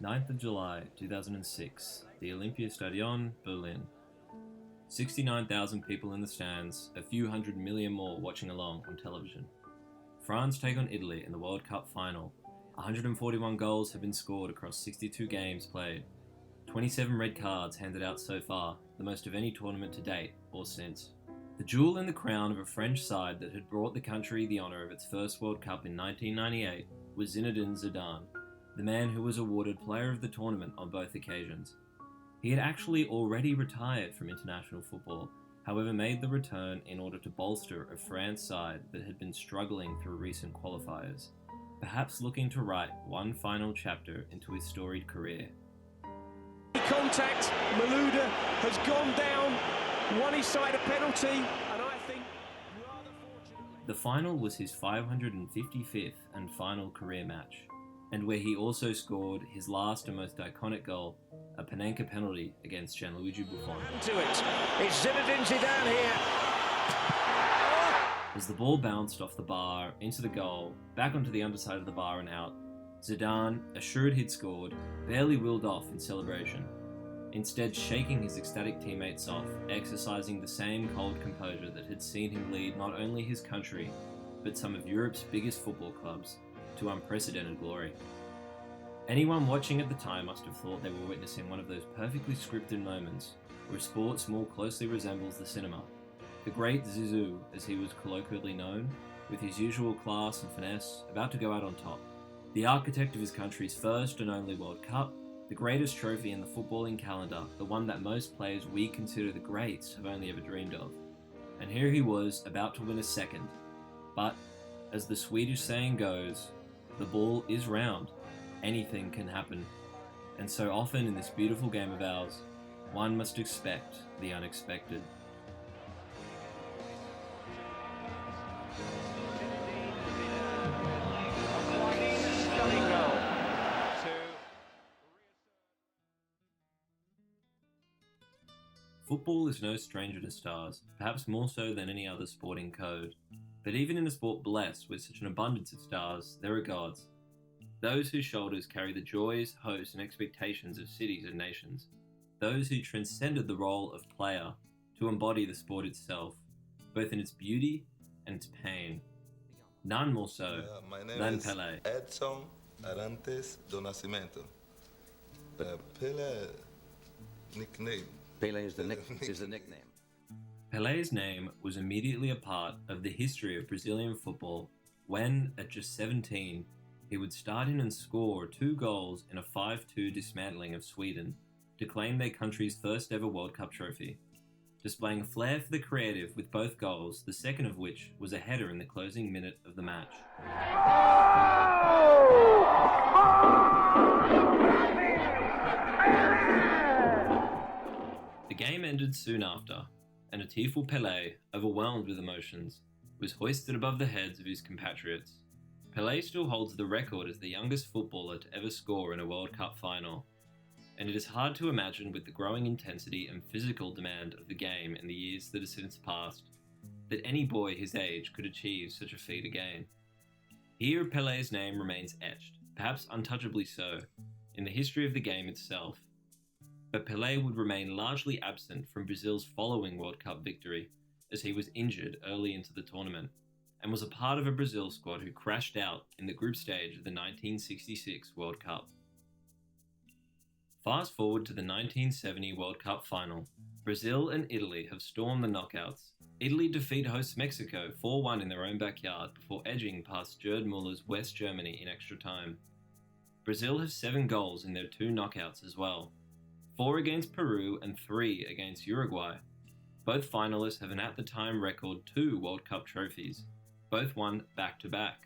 9th of July 2006, the Olympiastadion, Berlin. 69,000 people in the stands, a few hundred million more watching along on television. France take on Italy in the World Cup final. 141 goals have been scored across 62 games played. 27 red cards handed out so far, the most of any tournament to date or since. The jewel in the crown of a French side that had brought the country the honour of its first World Cup in 1998 was Zinedine Zidane, the man who was awarded Player of the Tournament on both occasions. He had actually already retired from international football, however made the return in order to bolster a France side that had been struggling through recent qualifiers, perhaps looking to write one final chapter into his storied career. Contact, Malouda has gone down, won his side a penalty, and I think rather fortunately... The final was his 555th and final career match, and where he also scored his last and most iconic goal, a Panenka penalty against Gianluigi Buffon. To it. It's Zinedine Zidane here. As the ball bounced off the bar, into the goal, back onto the underside of the bar and out, Zidane, assured he'd scored, barely wheeled off in celebration, instead shaking his ecstatic teammates off, exercising the same cold composure that had seen him lead not only his country, but some of Europe's biggest football clubs to unprecedented glory. Anyone watching at the time must have thought they were witnessing one of those perfectly scripted moments where sports more closely resembles the cinema. The great Zizou, as he was colloquially known, with his usual class and finesse, about to go out on top. The architect of his country's first and only World Cup, the greatest trophy in the footballing calendar, the one that most players we consider the greats have only ever dreamed of. And here he was, about to win a second. But, as the Swedish saying goes, the ball is round. Anything can happen. And so often in this beautiful game of ours, one must expect the unexpected. Football is no stranger to stars, perhaps more so than any other sporting code. But even in a sport blessed with such an abundance of stars, there are gods. Those whose shoulders carry the joys, hopes, and expectations of cities and nations. Those who transcended the role of player to embody the sport itself, both in its beauty and its pain. None more so than Pelé. Herzog Arantes do Nascimento. Pelé nickname. Pelé is the nickname. Pelé's name was immediately a part of the history of Brazilian football when, at just 17, he would start in and score 2 goals in a 5-2 dismantling of Sweden to claim their country's first ever World Cup trophy, displaying a flair for the creative with both goals, the second of which was a header in the closing minute of the match. The game ended soon after, and a tearful Pelé, overwhelmed with emotions, was hoisted above the heads of his compatriots. Pelé still holds the record as the youngest footballer to ever score in a World Cup final, and it is hard to imagine with the growing intensity and physical demand of the game in the years that have since passed, that any boy his age could achieve such a feat again. Here Pelé's name remains etched, perhaps untouchably so, in the history of the game itself. But Pelé would remain largely absent from Brazil's following World Cup victory, as he was injured early into the tournament, and was a part of a Brazil squad who crashed out in the group stage of the 1966 World Cup. Fast forward to the 1970 World Cup final. Brazil and Italy have stormed the knockouts. Italy defeat hosts Mexico 4-1 in their own backyard before edging past Gerd Muller's West Germany in extra time. Brazil have 7 goals in their 2 knockouts as well, 4 against Peru and 3 against Uruguay. Both finalists have an at the time record 2 World Cup trophies, both won back-to-back,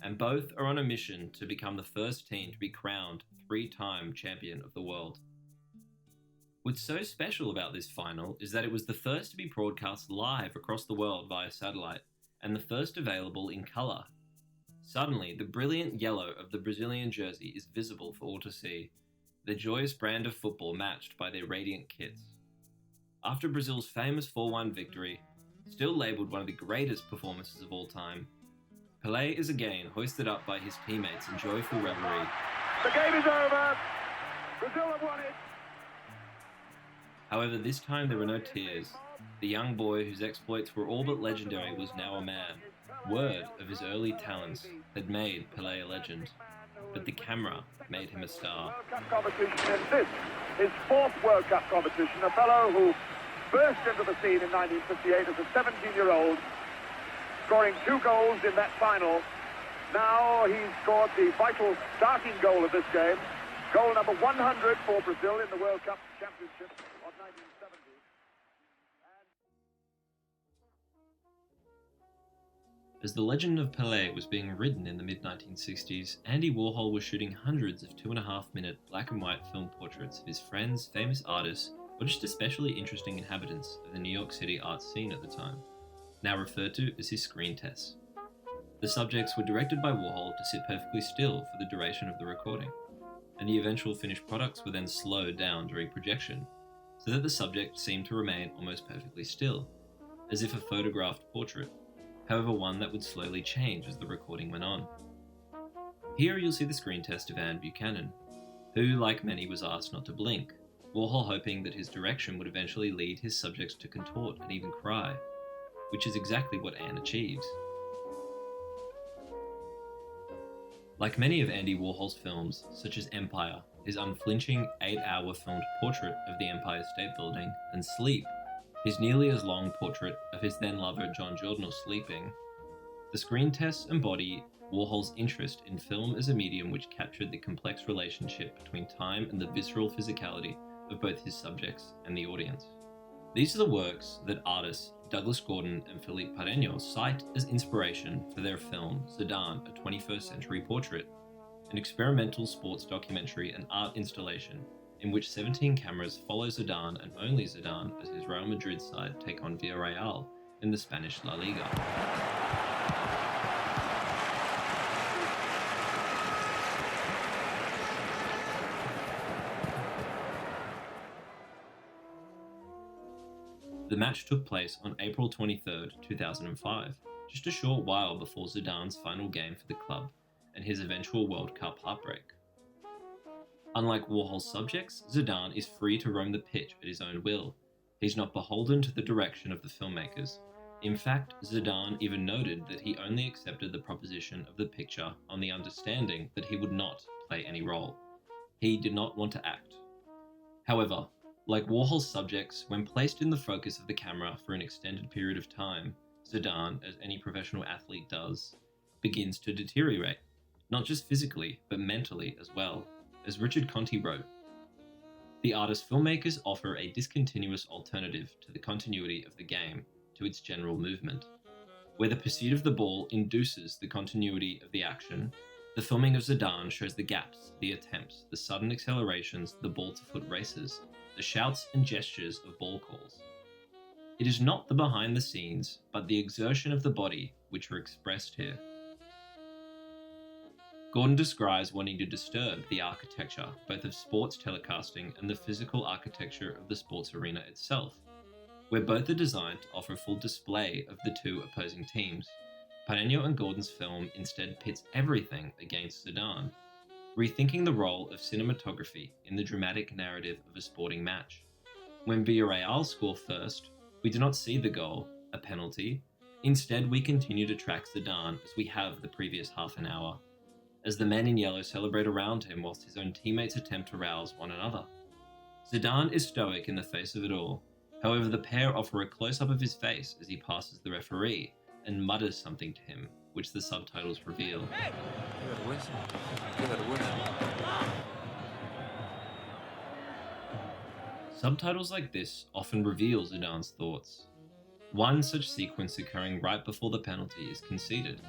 and both are on a mission to become the first team to be crowned 3-time champion of the world. What's so special about this final is that it was the first to be broadcast live across the world via satellite, and the first available in colour. Suddenly, the brilliant yellow of the Brazilian jersey is visible for all to see, the joyous brand of football matched by their radiant kits. After Brazil's famous 4-1 victory, still labelled one of the greatest performances of all time, Pelé is again hoisted up by his teammates in joyful revelry. The game is over. Brazil have won it. However, this time there were no tears. The young boy whose exploits were all but legendary was now a man. Word of his early talents had made Pelé a legend, but the camera made him a star. World Cup competition, and this, his fourth World Cup competition, a fellow who burst into the scene in 1958 as a 17-year-old, scoring 2 goals in that final. Now he's scored the vital starting goal of this game, goal number 100 for Brazil in the World Cup Championship of 1970. As the legend of Pelé was being written in the mid-1960s, Andy Warhol was shooting hundreds of 2.5-minute black and white film portraits of his friends, famous artists, or just especially interesting inhabitants of the New York City art scene at the time, now referred to as his screen tests. The subjects were directed by Warhol to sit perfectly still for the duration of the recording, and the eventual finished products were then slowed down during projection, so that the subject seemed to remain almost perfectly still, as if a photographed portrait, however one that would slowly change as the recording went on. Here you'll see the screen test of Anne Buchanan, who, like many, was asked not to blink, Warhol hoping that his direction would eventually lead his subjects to contort and even cry, which is exactly what Anne achieves. Like many of Andy Warhol's films, such as Empire, his unflinching 8-hour filmed portrait of the Empire State Building, and Sleep, his nearly as long portrait of his then lover John Giordano sleeping, the screen tests embody Warhol's interest in film as a medium which captured the complex relationship between time and the visceral physicality of both his subjects and the audience. These are the works that artists Douglas Gordon and Philippe Parreno cite as inspiration for their film Zidane, a 21st Century Portrait, an experimental sports documentary and art installation in which 17 cameras follow Zidane and only Zidane as his Real Madrid side take on Villarreal in the Spanish La Liga. The match took place on April 23, 2005, just a short while before Zidane's final game for the club and his eventual World Cup heartbreak. Unlike Warhol's subjects, Zidane is free to roam the pitch at his own will. He's not beholden to the direction of the filmmakers. In fact, Zidane even noted that he only accepted the proposition of the picture on the understanding that he would not play any role. He did not want to act. However, like Warhol's subjects, when placed in the focus of the camera for an extended period of time, Zidane, as any professional athlete does, begins to deteriorate, not just physically, but mentally as well. As Richard Conte wrote, the artist filmmakers offer a discontinuous alternative to the continuity of the game, to its general movement. Where the pursuit of the ball induces the continuity of the action, the filming of Zidane shows the gaps, the attempts, the sudden accelerations, the ball-to-foot races, the shouts and gestures of ball calls. It is not the behind the scenes, but the exertion of the body which are expressed here. Gordon describes wanting to disturb the architecture, both of sports telecasting and the physical architecture of the sports arena itself, where both are designed to offer full display of the two opposing teams. Parreno and Gordon's film instead pits everything against Zidane, rethinking the role of cinematography in the dramatic narrative of a sporting match. When Villarreal score first, we do not see the goal, a penalty. Instead, we continue to track Zidane as we have the previous half an hour, as the men in yellow celebrate around him whilst his own teammates attempt to rouse one another. Zidane is stoic in the face of it all. However, the pair offer a close-up of his face as he passes the referee and mutters something to him, which the subtitles reveal. Subtitles like this often reveal Zidane's thoughts. One such sequence occurring right before the penalty is conceded.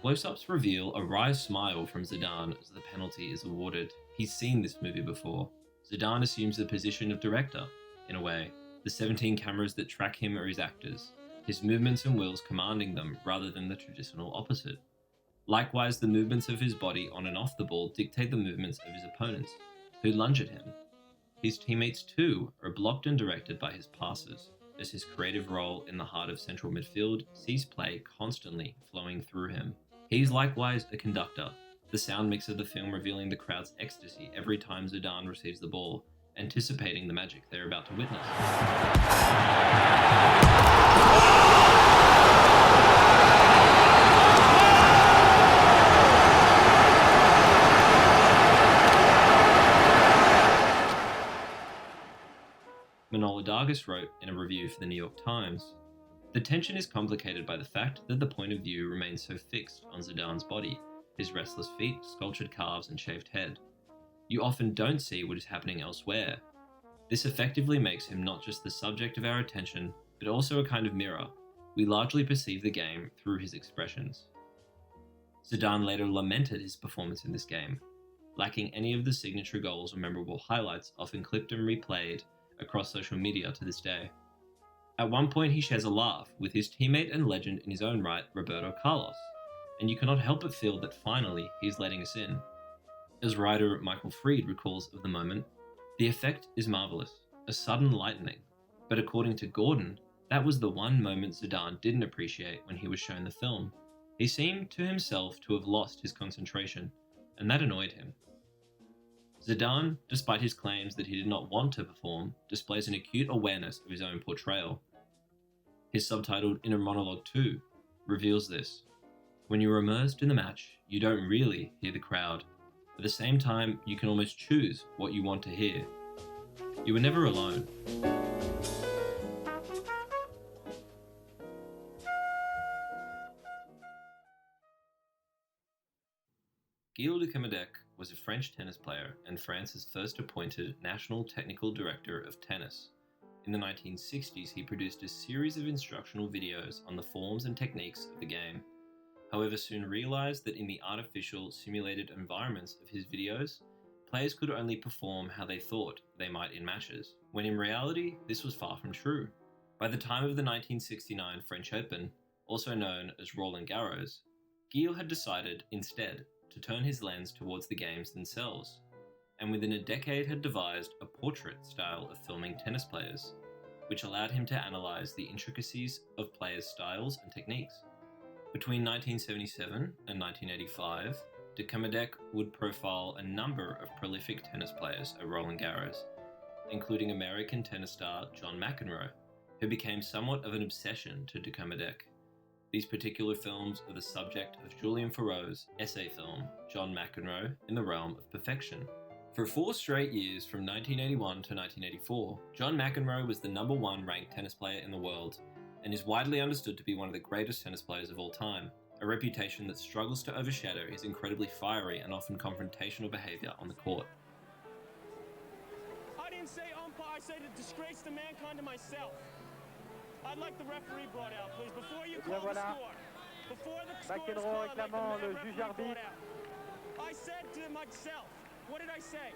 Close-ups reveal a wry smile from Zidane as the penalty is awarded. He's seen this movie before. Zidane assumes the position of director, in a way. The 17 cameras that track him are his actors, his movements and wills commanding them rather than the traditional opposite. Likewise, the movements of his body on and off the ball dictate the movements of his opponents, who lunge at him. His teammates too are blocked and directed by his passes, as his creative role in the heart of central midfield sees play constantly flowing through him. He is likewise a conductor, the sound mix of the film revealing the crowd's ecstasy every time Zidane receives the ball, anticipating the magic they're about to witness. Manhola Dargis wrote in a review for the New York Times, "The tension is complicated by the fact that the point of view remains so fixed on Zidane's body, his restless feet, sculptured calves and shaved head. You often don't see what is happening elsewhere. This effectively makes him not just the subject of our attention, but also a kind of mirror. We largely perceive the game through his expressions." Zidane later lamented his performance in this game, lacking any of the signature goals or memorable highlights often clipped and replayed across social media to this day. At one point he shares a laugh with his teammate and legend in his own right, Roberto Carlos, and you cannot help but feel that finally he's letting us in. As writer Michael Fried recalls of the moment, "The effect is marvellous, a sudden lightning, but according to Gordon, that was the one moment Zidane didn't appreciate when he was shown the film. He seemed to himself to have lost his concentration, and that annoyed him." Zidane, despite his claims that he did not want to perform, displays an acute awareness of his own portrayal. His subtitled Inner Monologue 2 reveals this. When you're immersed in the match, you don't really hear the crowd. At the same time, you can almost choose what you want to hear. You were never alone. Gilles de Comadec was a French tennis player and France's first appointed National Technical Director of Tennis. In the 1960s, he produced a series of instructional videos on the forms and techniques of the game. However, soon realized that in the artificial, simulated environments of his videos, players could only perform how they thought they might in matches, when in reality, this was far from true. By the time of the 1969 French Open, also known as Roland Garros, Gilles had decided, instead, to turn his lens towards the games themselves, and within a decade had devised a portrait style of filming tennis players, which allowed him to analyze the intricacies of players' styles and techniques. Between 1977 and 1985, de Comadec would profile a number of prolific tennis players at Roland Garros, including American tennis star John McEnroe, who became somewhat of an obsession to de Comadec. These particular films are the subject of Julien Faraut's essay film, John McEnroe in the Realm of Perfection. For 4 straight years from 1981 to 1984, John McEnroe was the #1 ranked tennis player in the world, and is widely understood to be one of the greatest tennis players of all time, a reputation that struggles to overshadow his incredibly fiery and often confrontational behaviour on the court. I didn't say umpire, I said a disgrace to mankind and myself. I'd like the referee brought out, please, before you call the score. Before the score is called, I'd like the referee brought out. I said to myself, what did I say?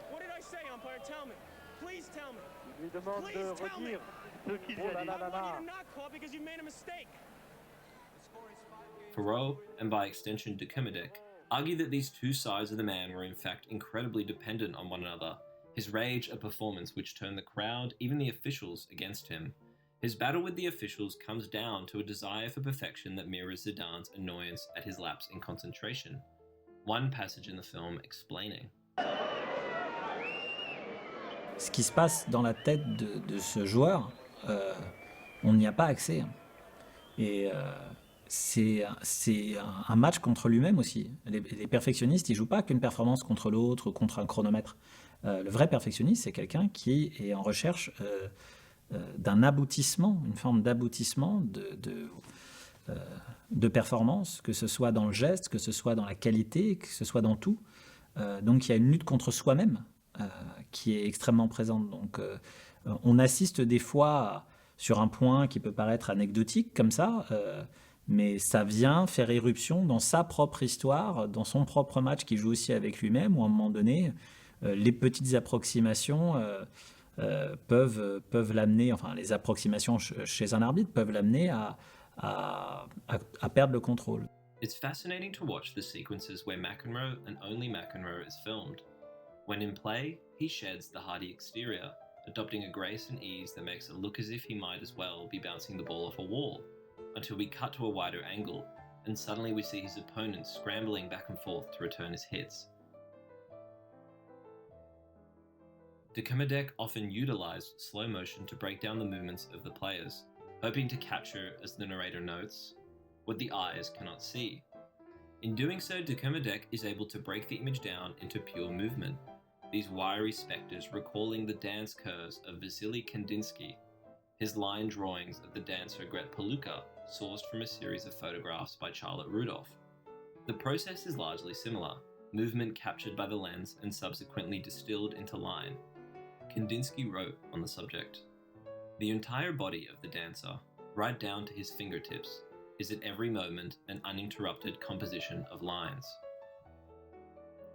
What did I say, umpire? Tell me. Please tell me. Please tell me. I want you to not call because you made a mistake. Faraut, and by extension de Comadec, argue that these two sides of the man were in fact incredibly dependent on one another, his rage a performance which turned the crowd, even the officials, against him. His battle with the officials comes down to a desire for perfection that mirrors Zidane's annoyance at his lapse in concentration. One passage in the film explaining. Ce qui se passe dans la tête de ce joueur, on n'y a pas accès. Et c'est un match contre lui-même aussi. Les perfectionnistes, ils ne jouent pas qu'une performance contre l'autre, contre un chronomètre. Le vrai perfectionniste, c'est quelqu'un qui est en recherche d'un aboutissement, une forme d'aboutissement de performance, que ce soit dans le geste, que ce soit dans la qualité, que ce soit dans tout. Donc il y a une lutte contre soi-même qui est extrêmement présente. Donc on assiste des fois sur un point qui peut paraître anecdotique comme ça, mais ça vient faire éruption dans sa propre histoire, dans son propre match qu'il joue aussi avec lui-même, où à un moment donné, les petites approximations peuvent l'amener, enfin les approximations chez un arbitre peuvent l'amener à perdre le contrôle. It's fascinating to watch the sequences where McEnroe and only McEnroe is filmed. When in play, he sheds the hardy exterior, adopting a grace and ease that makes it look as if he might as well be bouncing the ball off a wall, until we cut to a wider angle, and suddenly we see his opponent scrambling back and forth to return his hits. Decomadec often utilised slow motion to break down the movements of the players, hoping to capture, as the narrator notes, what the eyes cannot see. In doing so, Decomadec is able to break the image down into pure movement, these wiry spectres recalling the dance curves of Vasily Kandinsky, his line drawings of the dancer Gret Paluka, sourced from a series of photographs by Charlotte Rudolph. The process is largely similar, movement captured by the lens and subsequently distilled into line. Kandinsky wrote on the subject, "The entire body of the dancer, right down to his fingertips, is at every moment an uninterrupted composition of lines."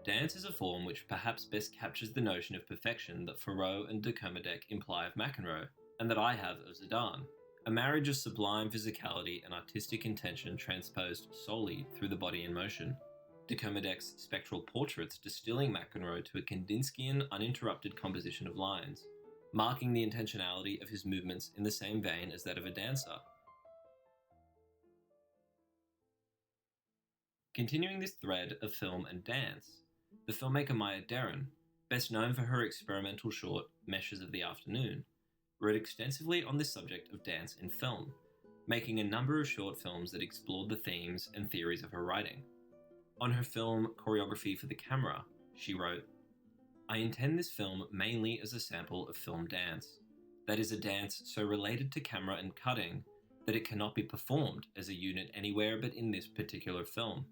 Dance is a form which perhaps best captures the notion of perfection that Faraut and Decomadec imply of McEnroe, and that I have of Zidane, a marriage of sublime physicality and artistic intention transposed solely through the body in motion. Decomadec's spectral portraits distilling McEnroe to a Kandinskian uninterrupted composition of lines, marking the intentionality of his movements in the same vein as that of a dancer. Continuing this thread of film and dance, the filmmaker Deren, best known for her experimental short Meshes of the Afternoon, wrote extensively on this subject of dance in film, making a number of short films that explored the themes and theories of her writing. On her film Choreography for the Camera, she wrote, "I intend this film mainly as a sample of film dance, that is a dance so related to camera and cutting that it cannot be performed as a unit anywhere but in this particular film.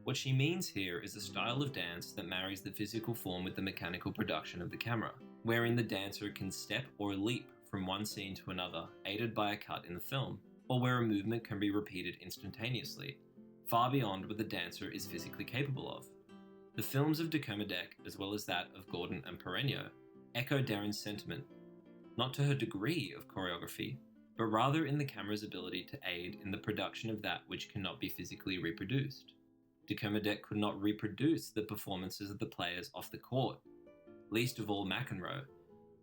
What she means here is a style of dance that marries the physical form with the mechanical production of the camera, wherein the dancer can step or leap from one scene to another, aided by a cut in the film, or where a movement can be repeated instantaneously, far beyond what the dancer is physically capable of. The films of Decomadec, as well as that of Gordon and Parreno, echo Deren's sentiment, not to her degree of choreography, but rather in the camera's ability to aid in the production of that which cannot be physically reproduced. Decomadec could not reproduce the performances of the players off the court, least of all McEnroe,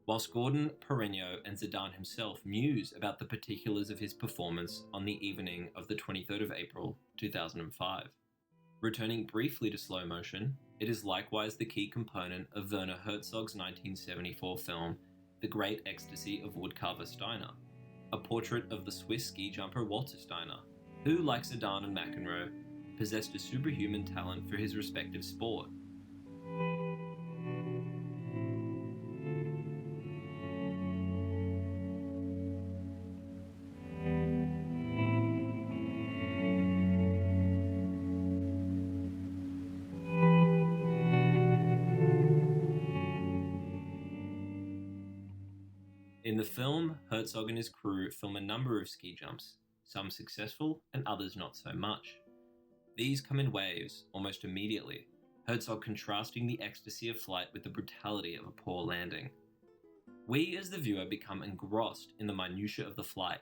whilst Gordon, Parreno and Zidane himself muse about the particulars of his performance on the evening of the 23rd of April 2005. Returning briefly to slow motion, it is likewise the key component of Werner Herzog's 1974 film The Great Ecstasy of Woodcarver Steiner, a portrait of the Swiss ski jumper Walter Steiner, who, like Zidane and McEnroe, possessed a superhuman talent for his respective sport. In the film, Herzog and his crew film a number of ski jumps, some successful and others not so much. These come in waves, almost immediately, Herzog contrasting the ecstasy of flight with the brutality of a poor landing. We as the viewer become engrossed in the minutiae of the flight,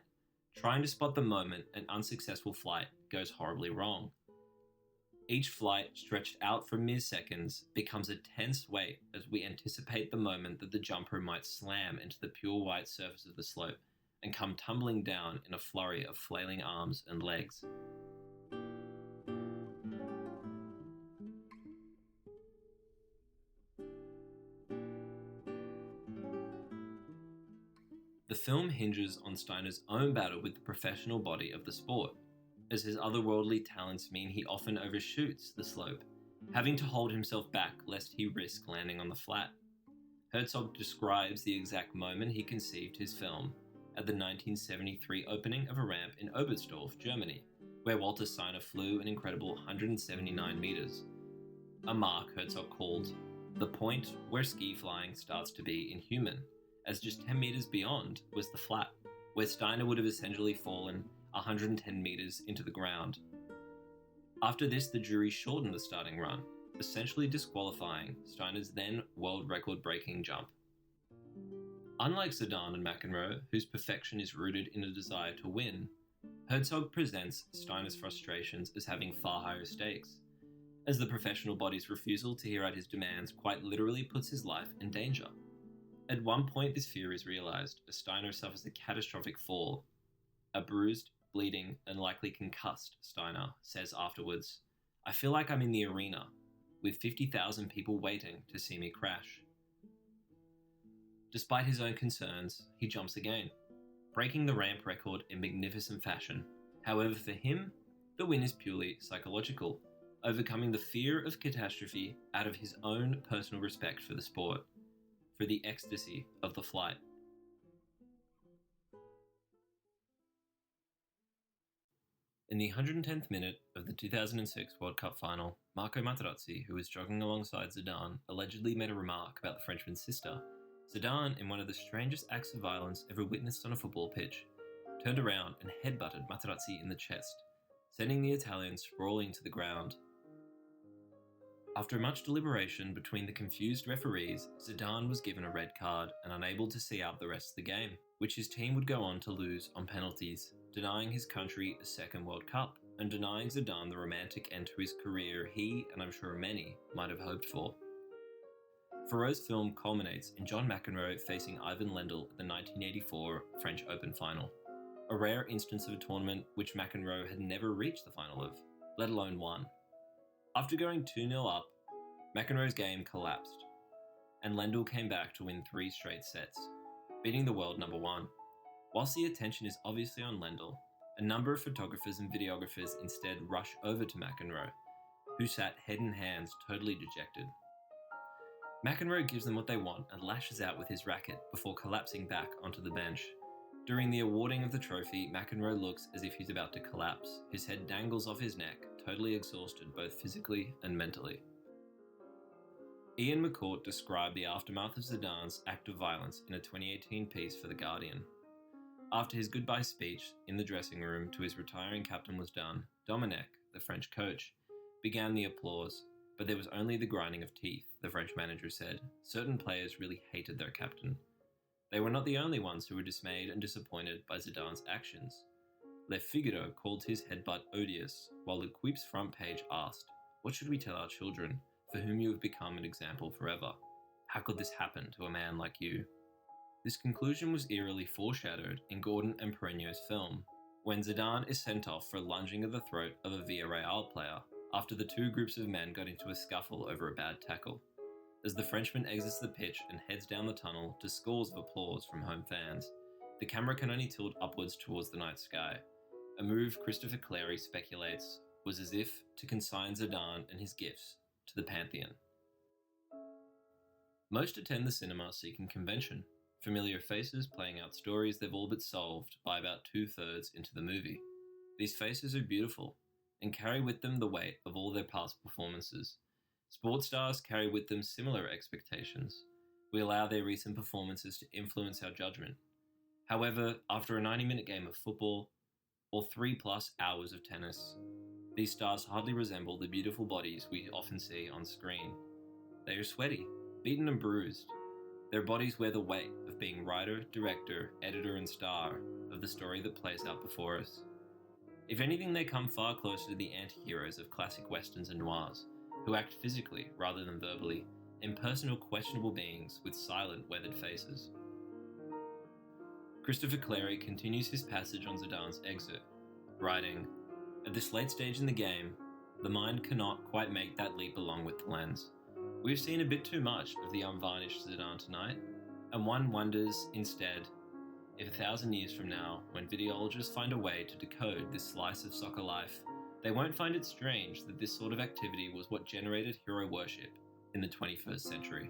trying to spot the moment an unsuccessful flight goes horribly wrong. Each flight, stretched out for mere seconds, becomes a tense wait as we anticipate the moment that the jumper might slam into the pure white surface of the slope and come tumbling down in a flurry of flailing arms and legs. The film hinges on Steiner's own battle with the professional body of the sport, as his otherworldly talents mean he often overshoots the slope, having to hold himself back lest he risk landing on the flat. Herzog describes the exact moment he conceived his film at the 1973 opening of a ramp in Oberstdorf, Germany, where Walter Steiner flew an incredible 179 meters, a mark Herzog called the point where ski flying starts to be inhuman, as just 10 meters beyond was the flat, where Steiner would have essentially fallen 110 meters into the ground. After this, the jury shortened the starting run, essentially disqualifying Steiner's then world record-breaking jump. Unlike Zidane and McEnroe, whose perfection is rooted in a desire to win, Herzog presents Steiner's frustrations as having far higher stakes, as the professional body's refusal to hear out his demands quite literally puts his life in danger. At one point, this fear is realised as Steiner suffers a catastrophic fall. A bruised, bleeding, and likely concussed Steiner says afterwards, "I feel like I'm in the arena, with 50,000 people waiting to see me crash." Despite his own concerns, he jumps again, breaking the ramp record in magnificent fashion. However, for him, the win is purely psychological, overcoming the fear of catastrophe out of his own personal respect for the sport, for the ecstasy of the flight. In the 110th minute of the 2006 World Cup final, Marco Materazzi, who was jogging alongside Zidane, allegedly made a remark about the Frenchman's sister. Zidane, in one of the strangest acts of violence ever witnessed on a football pitch, turned around and headbutted Materazzi in the chest, sending the Italian sprawling to the ground. After much deliberation between the confused referees, Zidane was given a red card and unable to see out the rest of the game, which his team would go on to lose on penalties, denying his country a second World Cup and denying Zidane the romantic end to his career he, and I'm sure many, might have hoped for. Faraut's film culminates in John McEnroe facing Ivan Lendl at the 1984 French Open final, a rare instance of a tournament which McEnroe had never reached the final of, let alone won. After going 2-0 up, McEnroe's game collapsed, and Lendl came back to win 3 straight sets, beating the world number 1. Whilst the attention is obviously on Lendl, a number of photographers and videographers instead rush over to McEnroe, who sat head in hands, totally dejected. McEnroe gives them what they want and lashes out with his racket before collapsing back onto the bench. During the awarding of the trophy, McEnroe looks as if he's about to collapse. His head dangles off his neck, totally exhausted both physically and mentally. Ian McCourt described the aftermath of Zidane's act of violence in a 2018 piece for The Guardian. After his goodbye speech in the dressing room to his retiring captain was done, Dominic, the French coach, began the applause, but there was only the grinding of teeth, the French manager said. Certain players really hated their captain. They were not the only ones who were dismayed and disappointed by Zidane's actions. Le Figaro called his headbutt odious, while L'Equipe's front page asked, "What should we tell our children, for whom you have become an example forever? How could this happen to a man like you?" This conclusion was eerily foreshadowed in Gordon and Parreno's film, when Zidane is sent off for lunging at the throat of a Villarreal player after the 2 groups of men got into a scuffle over a bad tackle. As the Frenchman exits the pitch and heads down the tunnel to scores of applause from home fans, the camera can only tilt upwards towards the night sky, a move Christopher Clary speculates was as if to consign Zidane and his gifts to the Pantheon. Most attend the cinema seeking convention, familiar faces playing out stories they've all but solved by about 2/3 into the movie. These faces are beautiful, and carry with them the weight of all their past performances. Sports stars carry with them similar expectations. We allow their recent performances to influence our judgment. However, after a 90-minute game of football, or 3+ hours of tennis, these stars hardly resemble the beautiful bodies we often see on screen. They are sweaty, beaten and bruised. Their bodies wear the weight of being writer, director, editor and star of the story that plays out before us. If anything, they come far closer to the anti-heroes of classic westerns and noirs, who act physically rather than verbally, impersonal, questionable beings with silent, weathered faces. Christopher Clary continues his passage on Zidane's exit, writing, "At this late stage in the game, the mind cannot quite make that leap along with the lens. We've seen a bit too much of the unvarnished Zidane tonight, and one wonders, instead, if 1,000 years from now, when videologists find a way to decode this slice of soccer life, they won't find it strange that this sort of activity was what generated hero worship in the 21st century."